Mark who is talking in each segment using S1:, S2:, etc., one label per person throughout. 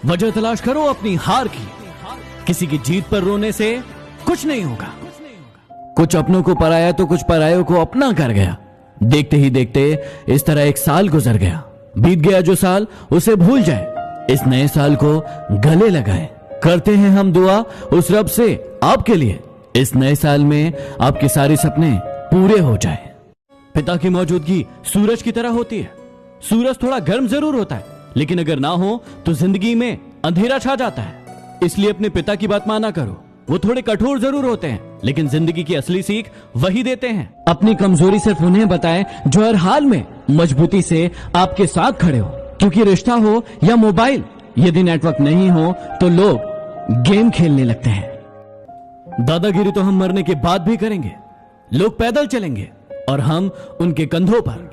S1: वजह तलाश करो अपनी हार की। किसी की जीत पर रोने से कुछ नहीं होगा। कुछ अपनों को पराया तो कुछ परायों को अपना कर गया। देखते ही देखते इस तरह एक साल गुजर गया। बीत गया जो साल उसे भूल जाए, इस नए साल को गले लगाए। करते हैं हम दुआ उस रब से आपके लिए, इस नए साल में आपके सारे सपने पूरे हो जाए। पिता की मौजूदगी सूरज की तरह होती है। सूरज थोड़ा गर्म जरूर होता है, लेकिन अगर ना हो तो जिंदगी में अंधेरा छा जाता है। इसलिए अपने पिता की बात माना करो। वो थोड़े कठोर जरूर होते हैं, लेकिन जिंदगी की असली सीख वही देते हैं। अपनी कमजोरी सिर्फ उन्हें बताएं जो हर हाल में मजबूती से आपके साथ खड़े हो। क्योंकि रिश्ता हो या मोबाइल, यदि नेटवर्क नहीं हो तो लोग गेम खेलने लगते हैं। दादागिरी तो हम मरने के बाद भी करेंगे। लोग पैदल चलेंगे और हम उनके कंधों पर।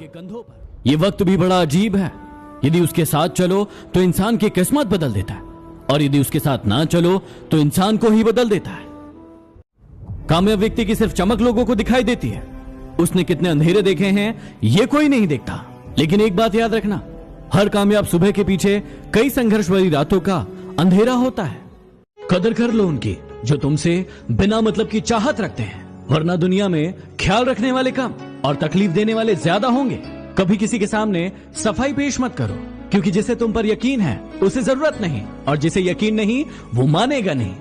S1: ये वक्त भी बड़ा अजीब है। यदि उसके साथ चलो तो इंसान की किस्मत बदल देता है, और यदि उसके साथ ना चलो तो इंसान को ही बदल देता है। कामयाब व्यक्ति की सिर्फ चमक लोगों को दिखाई देती है। उसने कितने अंधेरे देखे हैं ये कोई नहीं देखता। लेकिन एक बात याद रखना, हर कामयाब सुबह के पीछे कई संघर्ष भरी रातों का अंधेरा होता है। कदर कर लो उनकी जो तुमसे बिना मतलब की चाहत रखते हैं, वरना दुनिया में ख्याल रखने वाले कम और तकलीफ देने वाले ज्यादा होंगे। कभी किसी के सामने सफाई पेश मत करो, क्योंकि जिसे तुम पर यकीन है उसे जरूरत नहीं, और जिसे यकीन नहीं वो मानेगा नहीं।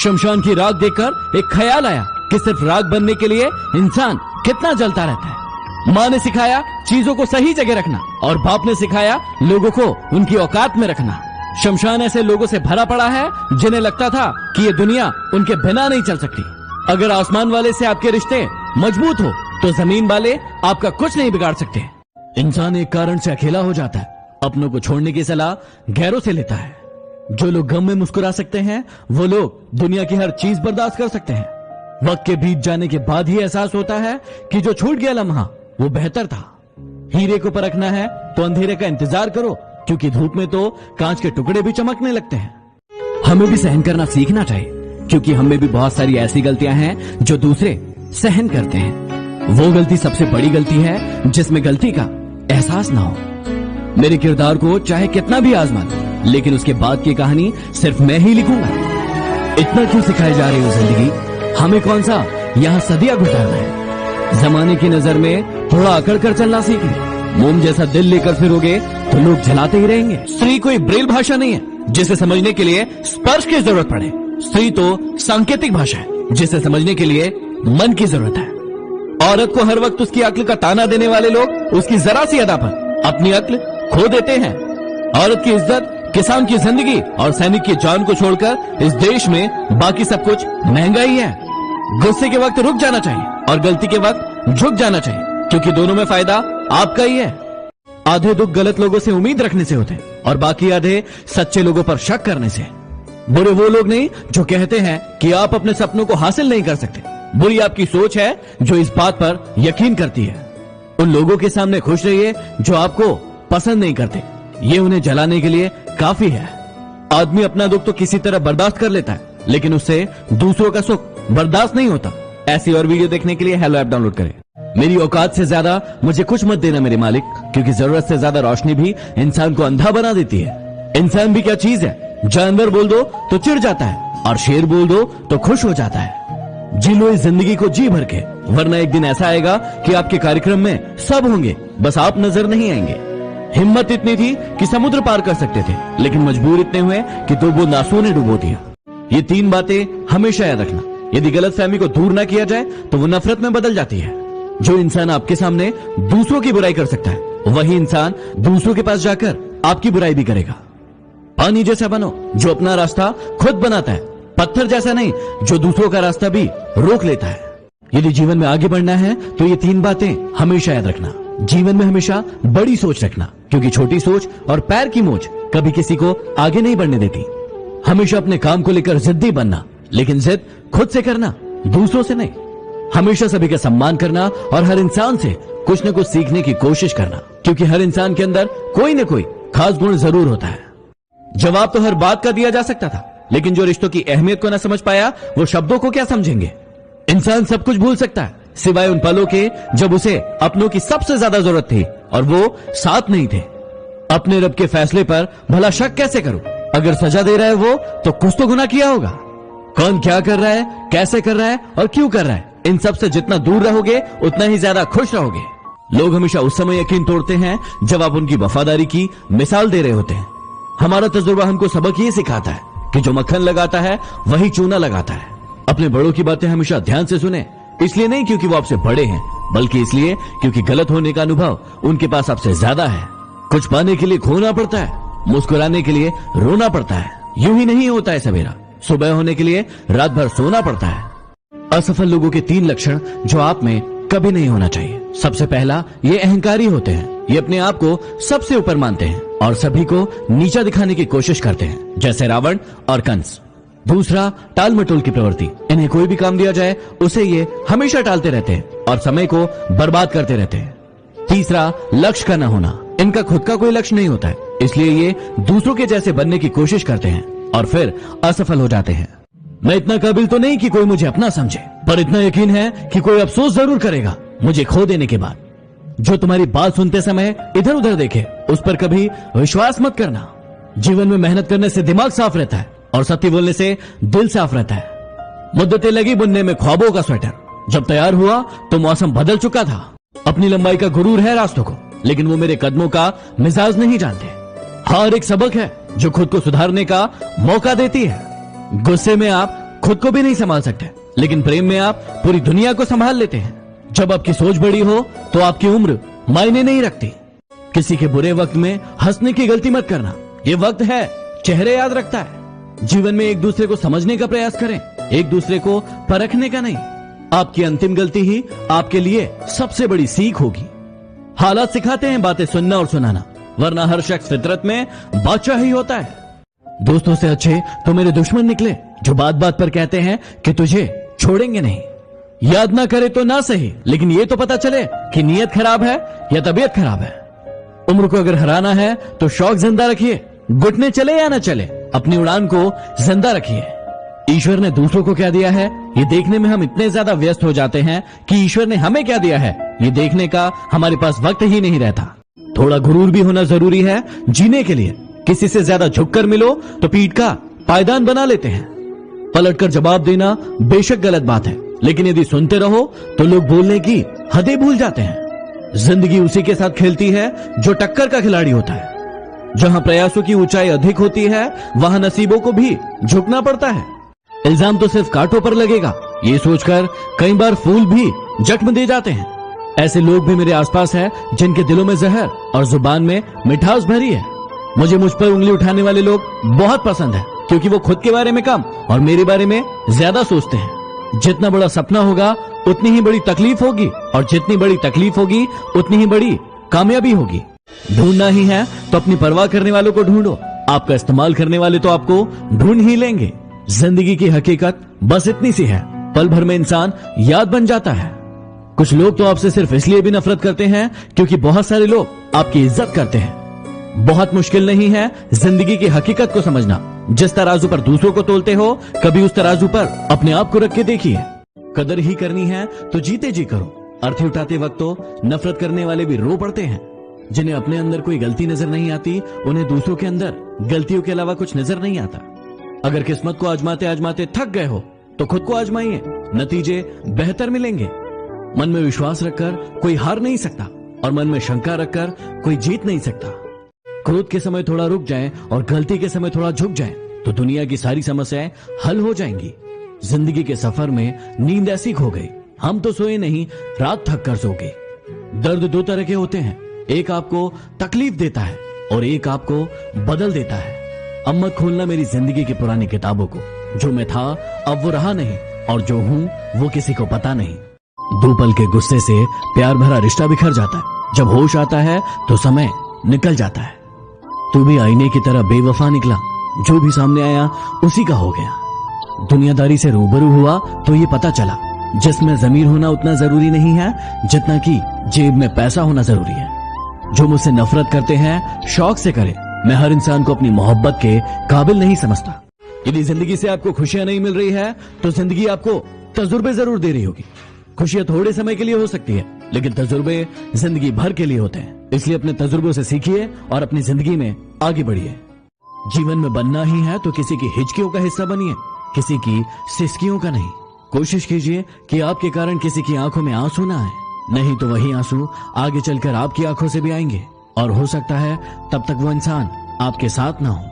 S1: शमशान की राख देखकर एक ख्याल आया कि सिर्फ राख बनने के लिए इंसान कितना जलता रहता है। माँ ने सिखाया चीजों को सही जगह रखना, और बाप ने सिखाया लोगों को उनकी औकात में रखना। शमशान ऐसे लोगों से भरा पड़ा है जिन्हें लगता था कि ये दुनिया उनके बिना नहीं चल सकती। अगर आसमान वाले से आपके रिश्ते मजबूत हो तो जमीन वाले आपका कुछ नहीं बिगाड़ सकते। इंसान एक कारण से अकेला हो जाता है, अपनों को छोड़ने की सलाह गैरों से लेता है। जो लोग गम में मुस्कुरा सकते हैं वो लोग दुनिया की हर चीज बर्दाश्त कर सकते हैं। वक्त के बीत जाने के बाद ही एहसास होता है कि जो छूट गया लम्हा वो बेहतर था। हीरे को परखना है तो अंधेरे का इंतजार करो, क्योंकि धूप में तो कांच के टुकड़े भी चमकने लगते हैं। हमें भी सहन करना सीखना चाहिए, क्योंकि हमें भी बहुत सारी ऐसी गलतियां हैं जो दूसरे सहन करते हैं। वो गलती सबसे बड़ी गलती है जिसमें गलती का एहसास ना हो। मेरे किरदार को चाहे कितना भी आजमा लो, लेकिन उसके बाद की कहानी सिर्फ मैं ही लिखूंगा। इतना क्यों सिखाई जा रही हो जिंदगी, हमें कौन सा यहाँ सदियां गुजारना है। जमाने की नजर में थोड़ा अकड़ कर चलना सीख लो। मोम जैसा दिल लेकर फिरोगे तो लोग जलाते ही रहेंगे। स्त्री कोई ब्रेल भाषा नहीं है जिसे समझने के लिए स्पर्श की जरूरत पड़े। स्त्री तो सांकेतिक भाषा है जिसे समझने के लिए मन की जरूरत है। औरत को हर वक्त उसकी अक्ल का ताना देने वाले लोग उसकी जरा सी अदा पर अपनी अक्ल खो देते हैं। औरत की इज्जत, किसान की जिंदगी और सैनिक की जान को छोड़कर इस देश में बाकी सब कुछ महंगा ही है। गुस्से के वक्त रुक जाना चाहिए और गलती के वक्त झुक जाना चाहिए, क्योंकि दोनों में फायदा आपका ही है। आधे दुख गलत लोगों से उम्मीद रखने से होते हैं और बाकी आधे सच्चे लोगों पर शक करने से। बुरे वो लोग नहीं जो कहते हैं कि आप अपने सपनों को हासिल नहीं कर सकते। बुरी आपकी सोच है जो इस बात पर यकीन करती है। उन लोगों के सामने खुश रहिए जो आपको पसंद नहीं करते, ये उन्हें जलाने के लिए काफी है। आदमी अपना दुख तो किसी तरह बर्दाश्त कर लेता है, लेकिन उससे दूसरों का सुख बर्दाश्त नहीं होता। ऐसी और वीडियो देखने के लिए हेलो ऐप डाउनलोड करें। मेरी औकात से ज्यादा मुझे कुछ मत देना मेरे मालिक, क्योंकि जरूरत से ज्यादा रोशनी भी इंसान को अंधा बना देती है। इंसान भी क्या चीज है, जानवर बोल दो तो चिढ़ जाता है और शेर बोल दो तो खुश हो जाता है। जी लो इस जिंदगी को जी भर के, वरना एक दिन ऐसा आएगा कि आपके कार्यक्रम में सब होंगे, बस आप नजर नहीं आएंगे। हिम्मत इतनी थी कि समुद्र पार कर सकते थे, लेकिन मजबूर इतने हुए कि दो बूंद आंसुओं ने डुबो दिया। ये तीन बातें हमेशा याद रखना। यदि गलतफहमी को दूर ना किया जाए तो वो नफरत में बदल जाती है। जो इंसान आपके सामने दूसरों की बुराई कर सकता है, वही इंसान दूसरों के पास जाकर आपकी बुराई भी करेगा। पानी जैसा बनो जो अपना रास्ता खुद बनाता है, पत्थर जैसा नहीं जो दूसरों का रास्ता भी रोक लेता है। यदि जीवन में आगे बढ़ना है तो ये तीन बातें हमेशा याद रखना। जीवन में हमेशा बड़ी सोच रखना, क्योंकि छोटी सोच और पैर की मोच कभी किसी को आगे नहीं बढ़ने देती। हमेशा अपने काम को लेकर जिद्दी बनना, लेकिन जिद खुद से करना, दूसरों से नहीं। हमेशा सभी का सम्मान करना और हर इंसान से कुछ न कुछ सीखने की कोशिश करना, क्योंकि हर इंसान के अंदर कोई न कोई खास गुण जरूर होता है। जवाब तो हर बात का दिया जा सकता था, लेकिन जो रिश्तों की अहमियत को न समझ पाया वो शब्दों को क्या समझेंगे। इंसान सब कुछ भूल सकता है सिवाय उन पलों के जब उसे अपनों की सबसे ज्यादा जरूरत थी और वो साथ नहीं थे। अपने रब के फैसले पर भला शक कैसे करूं, अगर सजा दे रहा है वो, तो कुछ तो गुनाह किया होगा। कौन क्या कर रहा है, कैसे कर रहा है और क्यों कर रहा है, इन सब से जितना दूर रहोगे उतना ही ज्यादा खुश रहोगे। लोग हमेशा उस समय यकीन तोड़ते हैं जब आप उनकी वफादारी की मिसाल दे रहे होते हैं। हमारा तजुर्बा हमको सबक ये सिखाता है कि जो मक्खन लगाता है वही चूना लगाता है। अपने बड़ों की बातें हमेशा ध्यान से सुने, इसलिए नहीं क्योंकि वो आपसे बड़े हैं, बल्कि इसलिए क्योंकि गलत होने का अनुभव उनके पास आपसे ज्यादा है। कुछ पाने के लिए खोना पड़ता है, मुस्कुराने के लिए रोना पड़ता है। यूं ही नहीं होता है सवेरा, सुबह होने के लिए रात भर सोना पड़ता है। असफल लोगों के 3 लक्षण जो आप में कभी नहीं होना चाहिए। सबसे पहला, ये अहंकारी होते हैं। ये अपने आप को सबसे ऊपर मानते हैं और सभी को नीचा दिखाने की कोशिश करते हैं, जैसे रावण और कंस। दूसरा, टाल मटोल की प्रवृत्ति। इन्हें कोई भी काम दिया जाए उसे ये हमेशा टालते रहते हैं और समय को बर्बाद करते रहते हैं। तीसरा, लक्ष्य का न होना। इनका खुद का कोई लक्ष्य नहीं होता है, इसलिए ये दूसरों के जैसे बनने की कोशिश करते हैं और फिर असफल हो जाते हैं। मैं इतना काबिल तो नहीं कि कोई मुझे अपना समझे, पर इतना यकीन है कि कोई अफसोस जरूर करेगा मुझे खो देने के बाद। जो तुम्हारी बात सुनते समय इधर उधर देखे उस पर कभी विश्वास मत करना। जीवन में मेहनत करने से दिमाग साफ रहता है और सत्य बोलने से दिल साफ रहता है। मुद्दतें लगी बुनने में ख्वाबों का स्वेटर, जब तैयार हुआ तो मौसम बदल चुका था। अपनी लंबाई का गुरूर है रास्तों को, लेकिन वो मेरे कदमों का मिजाज नहीं जानते। हार एक सबक है जो खुद को सुधारने का मौका देती है। गुस्से में आप खुद को भी नहीं संभाल सकते, लेकिन प्रेम में आप पूरी दुनिया को संभाल लेते हैं। जब आपकी सोच बड़ी हो तो आपकी उम्र मायने नहीं रखती। किसी के बुरे वक्त में हंसने की गलती मत करना, ये वक्त है चेहरे याद रखता है। जीवन में एक दूसरे को समझने का प्रयास करें, एक दूसरे को परखने का नहीं। आपकी अंतिम गलती ही आपके लिए सबसे बड़ी सीख होगी। हालात सिखाते हैं बातें सुनना और सुनाना, वरना हर शख्स फितरत में बादशाह ही होता है। दोस्तों से अच्छे तो मेरे दुश्मन निकले जो बात बात पर कहते हैं कि तुझे छोड़ेंगे नहीं। याद ना करे तो ना सही, लेकिन ये तो पता चले कि नीयत खराब है या तबीयत खराब है। उम्र को अगर हराना है तो शौक जिंदा रखिए, घुटने चले या ना चले, अपनी उड़ान को जिंदा रखिए। ईश्वर ने दूसरों को क्या दिया है ये देखने में हम इतने ज्यादा व्यस्त हो जाते हैं कि ईश्वर ने हमें क्या दिया है ये देखने का हमारे पास वक्त ही नहीं रहता। थोड़ा गुरूर भी होना जरूरी है जीने के लिए। किसी से ज्यादा झुककर मिलो तो पीठ का पायदान बना लेते हैं। पलटकर जवाब देना बेशक गलत बात है, लेकिन यदि सुनते रहो तो लोग बोलने की हदें भूल जाते हैं। जिंदगी उसी के साथ खेलती है जो टक्कर का खिलाड़ी होता है। जहां प्रयासों की ऊंचाई अधिक होती है वहां नसीबों को भी झुकना पड़ता है। इल्जाम तो सिर्फ कांटों पर लगेगा, ये सोचकर कई बार फूल भी जख्म दे जाते हैं। ऐसे लोग भी मेरे आसपास हैं जिनके दिलों में जहर और जुबान में मिठास भरी है। मुझे मुझ पर उंगली उठाने वाले लोग बहुत पसंद है, क्योंकि वो खुद के बारे में कम और मेरे बारे में ज्यादा सोचते हैं। जितना बड़ा सपना होगा उतनी ही बड़ी तकलीफ होगी, और जितनी बड़ी तकलीफ होगी उतनी ही बड़ी कामयाबी होगी। ढूंढना ही है तो अपनी परवाह करने वालों को ढूंढो, आपका इस्तेमाल करने वाले तो आपको ढूंढ ही लेंगे। जिंदगी की हकीकत बस इतनी सी है, पल भर में इंसान याद बन जाता है। कुछ लोग तो आपसे सिर्फ इसलिए भी नफरत करते हैं क्योंकि बहुत सारे लोग आपकी इज्जत करते हैं। बहुत मुश्किल नहीं है जिंदगी की हकीकत को समझना। जिस तराजू पर दूसरों को तोलते हो, कभी उस तराजू पर अपने आप को रख के देखिए। कदर ही करनी है तो जीते जी करो। अर्थी उठाते वक्त तो नफरत करने वाले भी रो पड़ते हैं। जिन्हें अपने अंदर कोई गलती नजर नहीं आती, उन्हें दूसरों के अंदर गलतियों के अलावा कुछ नजर नहीं आता। अगर किस्मत को आजमाते आजमाते थक गए हो तो खुद को आजमाइए, नतीजे बेहतर मिलेंगे। मन में विश्वास रखकर कोई हार नहीं सकता, और मन में शंका रखकर कोई जीत नहीं सकता। क्रोध के समय थोड़ा रुक जाएं और गलती के समय थोड़ा झुक जाएं तो दुनिया की सारी समस्याएं हल हो जाएंगी। जिंदगी के सफर में नींद ऐसी खो गई, हम तो सोए नहीं, रात थक कर सो गए। दर्द 2 तरह के होते हैं, एक आपको तकलीफ देता है और एक आपको बदल देता है। अब मत खोलना मेरी जिंदगी की पुरानी किताबों को। जो मैं था अब वो रहा नहीं, और जो हूं वो किसी को पता नहीं। 2 पल के गुस्से से प्यार भरा रिश्ता बिखर जाता है। जब होश आता है तो समय निकल जाता है। तू भी आईने की तरह बेवफा निकला, जो भी सामने आया उसी का हो गया। दुनियादारी से रूबरू हुआ तो ये पता चला, जिसमें जमीर होना उतना जरूरी नहीं है जितना कि जेब में पैसा होना जरूरी है। जो मुझसे नफरत करते हैं शौक से करे, मैं हर इंसान को अपनी मोहब्बत के काबिल नहीं समझता। यदि जिंदगी से आपको खुशियां नहीं मिल रही है तो जिंदगी आपको तजुर्बे जरूर दे रही होगी। खुशियां थोड़े समय के लिए हो सकती है, लेकिन तजुर्बे जिंदगी भर के लिए होते हैं। इसलिए अपने तजुर्बों से सीखिए और अपनी जिंदगी में आगे बढ़िए। जीवन में बनना ही है तो किसी की हिचकियों का हिस्सा बनिए, किसी की सिसकियों का नहीं। कोशिश कीजिए कि आपके कारण किसी की आंखों में आंसू ना आए, नहीं तो वही आंसू आगे चलकर आपकी आंखों से भी आएंगे और हो सकता है तब तक वो इंसान आपके साथ ना हो।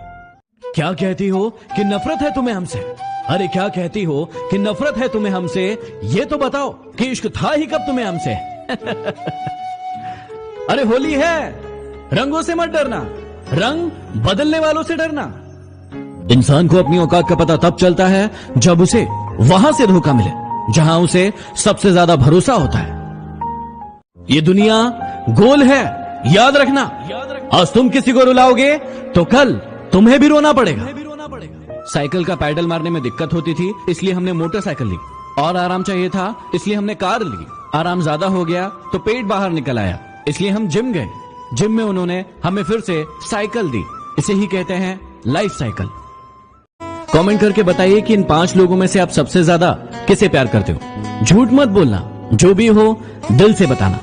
S1: क्या कहती हो कि नफरत है तुम्हें हमसे? अरे क्या कहती हो कि नफरत है तुम्हें हमसे? ये तो बताओ कि इश्क था ही कब तुम्हें हमसे? अरे होली है, रंगों से मत डरना, रंग बदलने वालों से डरना। इंसान को अपनी औकात का पता तब चलता है जब उसे वहां से धोखा मिले जहां उसे सबसे ज्यादा भरोसा होता है। ये दुनिया गोल है, याद रखना। आज तुम किसी को रुलाओगे तो कल तुम्हें भी रोना पड़ेगा। साइकिल का पैडल मारने में दिक्कत होती थी, इसलिए हमने मोटरसाइकिल ली। और आराम चाहिए था, इसलिए हमने कार ली। आराम ज्यादा हो गया तो पेट बाहर निकल आया, इसलिए हम जिम गए। जिम में उन्होंने हमें फिर से साइकिल दी। इसे ही कहते हैं लाइफ साइकिल। कमेंट करके बताइए कि इन 5 लोगों में से आप सबसे ज्यादा किसे प्यार करते हो। झूठ मत बोलना, जो भी हो दिल से बताना।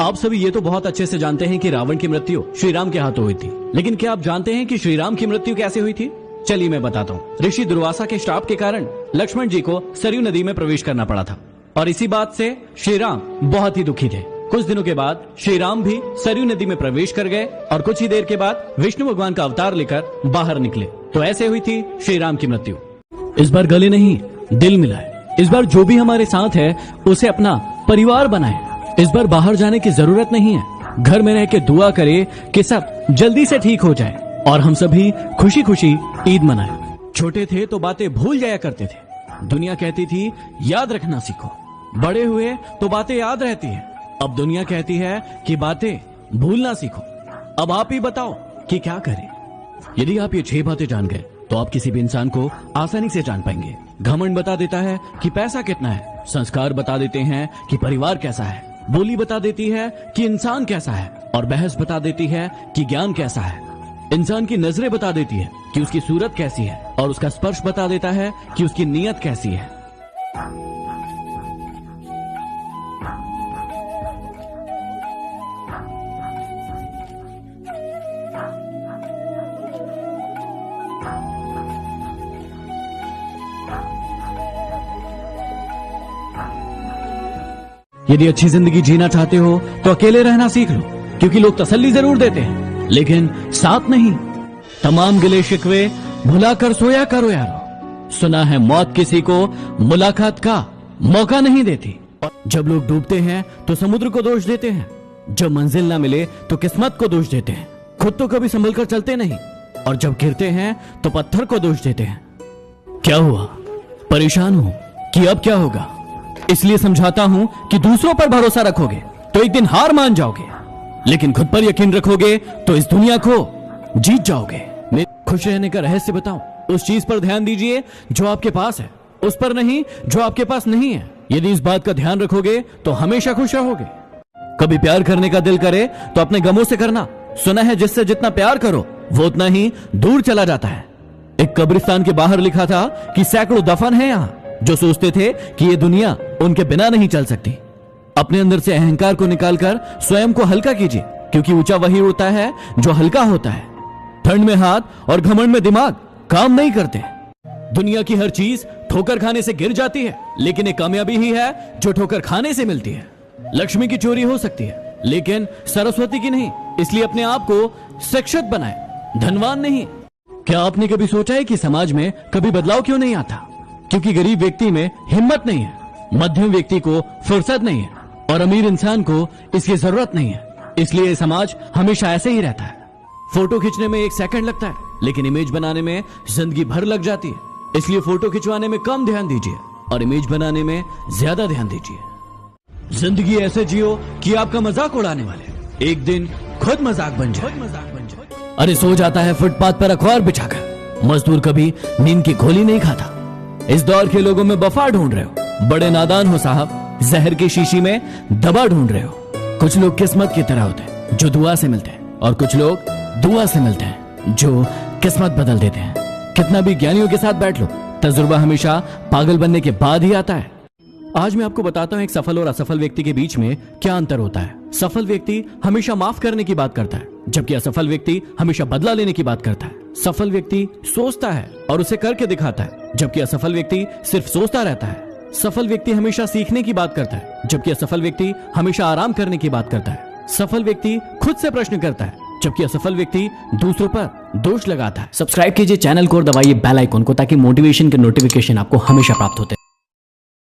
S1: आप सभी ये तो बहुत अच्छे से जानते हैं कि रावण की मृत्यु श्री राम के हाथों हुई थी, लेकिन क्या आप जानते हैं कि श्री राम की मृत्यु कैसे हुई थी? चलिए मैं बताता हूँ। ऋषि दुर्वासा के श्राप के कारण लक्ष्मण जी को सरयू नदी में प्रवेश करना पड़ा था और इसी बात से श्री राम बहुत ही दुखी थे। कुछ दिनों के बाद श्री राम भी सरयू नदी में प्रवेश कर गए और कुछ ही देर के बाद विष्णु भगवान का अवतार लेकर बाहर निकले। तो ऐसे हुई थी श्री राम की मृत्यु। इस बार गले नहीं दिल मिलाए। इस बार जो भी हमारे साथ है उसे अपना परिवार बनाए। इस बार बाहर जाने की जरूरत नहीं है, घर में रह के दुआ करे कि सब जल्दी से ठीक हो जाए और हम सभी खुशी खुशी ईद मनाए। छोटे थे तो बातें भूल जाया करते थे, दुनिया कहती थी याद रखना सीखो। बड़े हुए तो बातें याद रहती है, अब दुनिया कहती है कि बातें भूलना सीखो। अब आप ही बताओ कि क्या करें। यदि आप ये 6 बातें जान गए तो आप किसी भी इंसान को आसानी से जान पाएंगे। घमंड बता देता है कि पैसा कितना है, संस्कार बता देते हैं कि परिवार कैसा है, बोली बता देती है कि इंसान कैसा है और बहस बता देती है कि ज्ञान कैसा है। इंसान की नजरें बता देती है कि उसकी सूरत कैसी है और उसका स्पर्श बता देता है कि उसकी नीयत कैसी है। यदि अच्छी जिंदगी जीना चाहते हो तो अकेले रहना सीख लो, क्योंकि लोग तसल्ली जरूर देते हैं लेकिन साथ नहीं। तमाम गिले शिकवे भुला कर सोया करो यारो। सुना है मौत किसी को मुलाकात का मौका नहीं देती। जब लोग डूबते हैं तो समुद्र को दोष देते हैं, जब मंजिल ना मिले तो किस्मत को दोष देते हैं, खुद तो कभी संभल कर चलते नहीं, और जब गिरते हैं तो पत्थर को दोष देते हैं। क्या हुआ? परेशान हो कि अब क्या होगा? इसलिए समझाता हूं कि दूसरों पर भरोसा रखोगे तो एक दिन हार मान जाओगे, लेकिन खुद पर यकीन रखोगे तो इस दुनिया को जीत जाओगे। मैं खुश रहने का रहस्य बताऊं, उस चीज पर ध्यान दीजिए जो आपके पास है, उस पर नहीं जो आपके पास नहीं है। यदि इस बात का ध्यान रखोगे तो हमेशा खुश रहोगे। कभी प्यार करने का दिल करे तो अपने गमों से करना। सुना है जिससे जितना प्यार करो वो उतना ही दूर चला जाता है। एक कब्रिस्तान के बाहर लिखा था कि सैकड़ों दफन है यहाँ जो सोचते थे कि ये दुनिया उनके बिना नहीं चल सकती। अपने अंदर से अहंकार को निकालकर स्वयं को हल्का कीजिए, क्योंकि ऊंचा वही होता है जो हल्का होता है। ठंड में हाथ और घमंड में दिमाग काम नहीं करते। दुनिया की हर चीज ठोकर खाने से गिर जाती है, लेकिन एक कामयाबी ही है जो ठोकर खाने से मिलती है। लक्ष्मी की चोरी हो सकती है लेकिन सरस्वती की नहीं, इसलिए अपने आप को शिक्षित बनाए, धनवान नहीं। क्या आपने कभी सोचा है कि समाज में कभी बदलाव क्यों नहीं आता? क्योंकि गरीब व्यक्ति में हिम्मत नहीं है, मध्यम व्यक्ति को फुर्सत नहीं है और अमीर इंसान को इसकी जरूरत नहीं है। इसलिए समाज हमेशा ऐसे ही रहता है। फोटो खींचने में 1 सेकंड लगता है, लेकिन इमेज बनाने में जिंदगी भर लग जाती है। इसलिए फोटो खिंचवाने में कम ध्यान दीजिए और इमेज बनाने में ज्यादा ध्यान दीजिए। जिंदगी ऐसे जियो कि आपका मजाक उड़ाने वाले एक दिन खुद मजाक बन जाए। अरे सो जाता है फुटपाथ पर अखबार बिछाकर, मजदूर कभी नींद की गोली नहीं खाता। इस दौर के लोगों में वफा ढूंढ रहे हो, बड़े नादान हो साहब, जहर की शीशी में दवा ढूंढ रहे हो। कुछ लोग किस्मत की तरह होते हैं जो दुआ से मिलते हैं, और कुछ लोग दुआ से मिलते हैं जो किस्मत बदल देते हैं। कितना भी ज्ञानियों के साथ बैठ लो, तजुर्बा हमेशा पागल बनने के बाद ही आता है। आज मैं आपको बताता हूं एक सफल और असफल व्यक्ति के बीच में क्या अंतर होता है। सफल व्यक्ति हमेशा माफ करने की बात करता है, जबकि असफल व्यक्ति हमेशा बदला लेने की बात करता है। सफल व्यक्ति सोचता है और उसे करके दिखाता है, जबकि असफल व्यक्ति सिर्फ सोचता रहता है। सफल व्यक्ति हमेशा सीखने की बात करता है, जबकि असफल व्यक्ति हमेशा आराम करने की बात करता है। सफल व्यक्ति खुद से प्रश्न करता है, जबकि असफल व्यक्ति दूसरों पर दोष लगाता है। सब्सक्राइब कीजिए चैनल को और दबाइए बेल आइकन को, ताकि मोटिवेशन के नोटिफिकेशन आपको हमेशा प्राप्त होते हैं।